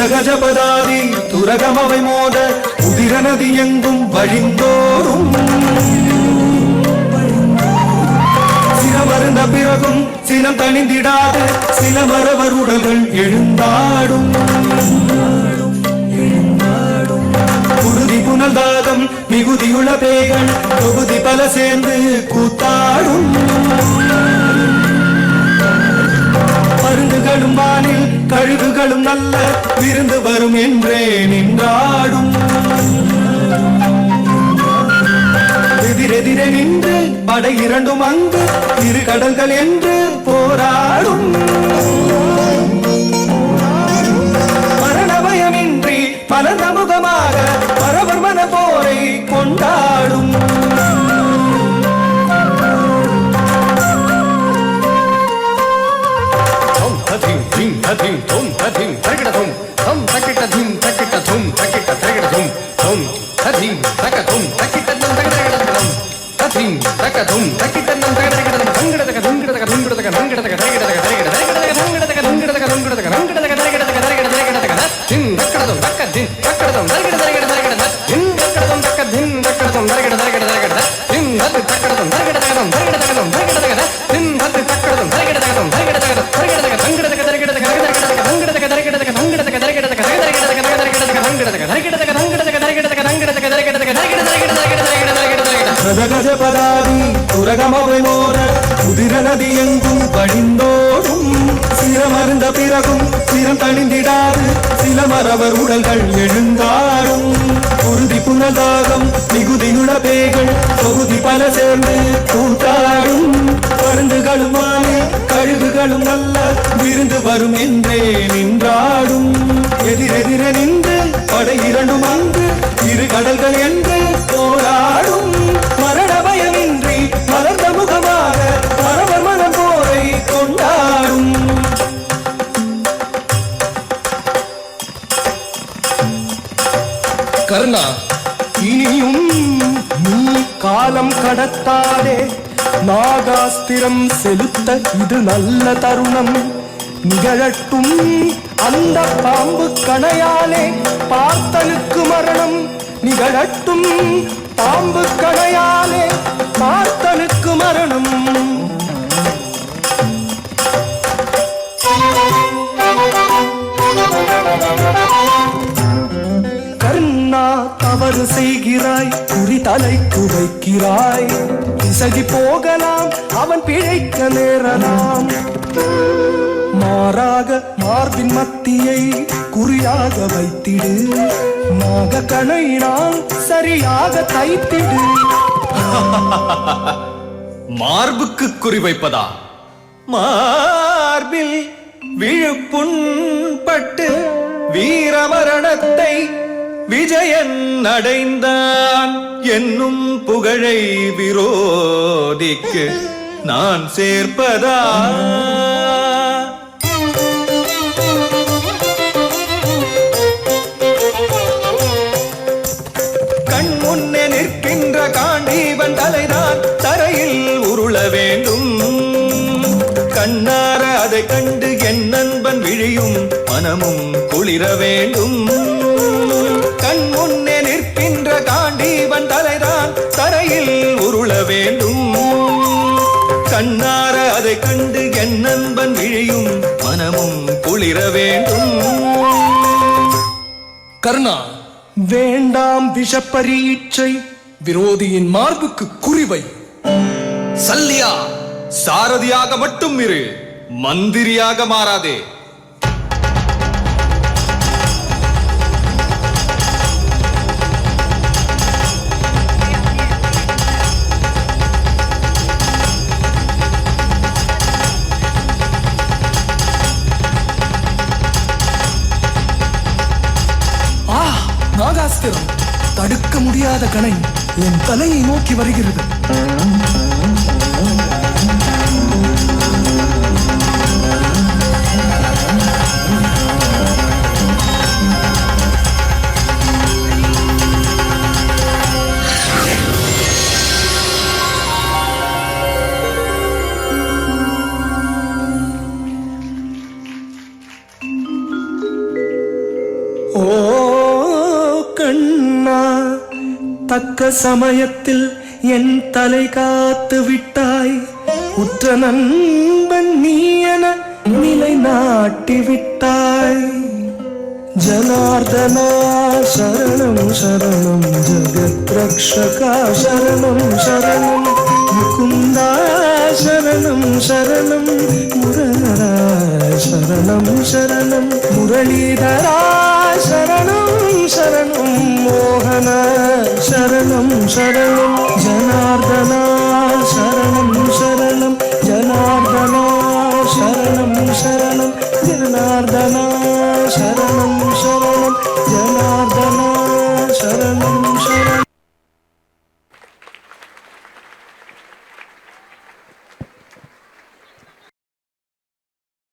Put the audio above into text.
கஜபதாதி துரகமவை மோத உதிர நதி எங்கும் வழிந்தோறும் சிரமருந்த பிறகும் சினம் தணிந்திடாது சில மரவர் உடல்கள் எழுந்தாடும் குருதி புனல் தாகம் மிகுதியுள்ள பேய்கள் தொகுதி பல சேர்ந்து கூத்தாடும் மருந்துகளும் வானில் கழுகுகளும் நல்ல விருந்து வரும் என்றே நின்றாடும் எதிரெதிரே நின்று படை இரண்டும் அங்கு இரு கடல்கள் என்று போராடும் மரண பயமின்றி மலர்ந்த முகமாக பரவர் மன போரை கொண்டாடும் Thum thum thum takita thum thum takita thum takita thum takita takita thum thum thum takita thum takita thum takita thum thum takita thum takita thum takita thum thangida taka thangida taka thangida taka thangida taka thangida taka thangida taka thangida taka thangida taka thangida taka thangida taka thangida taka thangida taka taka thin takita thum takka thin takita thum takida takida takida thin takita thum takka thin takita thum takida takida takida thin takita thum takida takida thum takida takida thum takida takida thin takita thum takida takida thum takida takida takida taka thangida taka takida taka கஜபதாதி துரகமவை மோத உதிர நதி எங்கும் வழிந்தோடும் சிரமருந்த பிறகும் சிரம் தணிந்திடாது சில மரவர் உடல்கள் எழுந்தாடும் குருதி புனதாகம் மிகுதியுள்ள பேய்கள் தொகுதி பல சேர்ந்து கூத்தாடும் மருந்துகளும் வானே கழுகுகளும் நல்ல விருந்து வரும் என்றே நின்றாடும் எதிரெதிர நின்று படை இரண்டும் அங்கு இரு கடல்கள் என்று போராடும் மரண பயமின்றி மலர்ந்த முகமாக பரவர் மனம் போரை கொண்டாடும் கர்ணா இனியும் நீ காலம் கடத்தாதே நாகாஸ்திரம் செலுத்த இது நல்ல தருணம் நிகழட்டும் அந்த பாம்பு கணையாலே பார்த்தனுக்கு மரணம் நிகழட்டும் பாம்பு கணையாலே பார்த்தனுக்கு மரணம் கர்ணா தவறு செய்கிறாய் குறி தலைக்கு வைக்கிறாய் இசகி போகலாம் அவன் பிழைக்க நேரலாம் மாறாக மார்பின் மத்தியை குறியாக வைத்திடு நாக கணையினால் சரியாக தைத்திடு மார்புக்கு குறிவைப்பதா மார்பில் விழுப்புண்பட்டு வீரமரணத்தை விஜயன் அடைந்தான் என்னும் புகழை விரோதிக்கு நான் சேர்ப்பதா கண் முன்னே நிற்கின்ற காண்டீவன் தலைதான் தரையில் உருள வேண்டும் கண்ணார அதை கண்டு என் நண்பன் விழியும் மனமும் குளிர வேண்டும் கண் முன்னே நிற்கின்ற காண்டீவன் தலைதான் தரையில் உருள வேண்டும் கண்ணார அதை கண்டு என் நண்பன் விழியும் மனமும் குளிர வேண்டும் கர்ணா வேண்டாம் விஷப்பரீட்சை விரோதியின் மார்புக்கு குறிவை சல்லியா சாரதியாக மட்டும் இரு மந்திரியாக மாறாதே நாகாஸ்திரம் தடுக்க முடியாத கணை என் தலையை நோக்கி வருகிறது. ஓ கண்ணா, தக்க சமயத்தில் என் தலை காத்து விட்டாய். உற்ற நண்பன் நீ என நிலை நாட்டி விட்டாய். ஜனார்தனா சரணம் சரணம், ஜகத் ரக்ஷகா சரணம் சரணம், முகுந்தா சரணம் சரணம், முரஹரா சரணம் சரணம், முரளிதரா சரணம் சரணம், மோகன சரணம் சரணம், ஜனார்தனா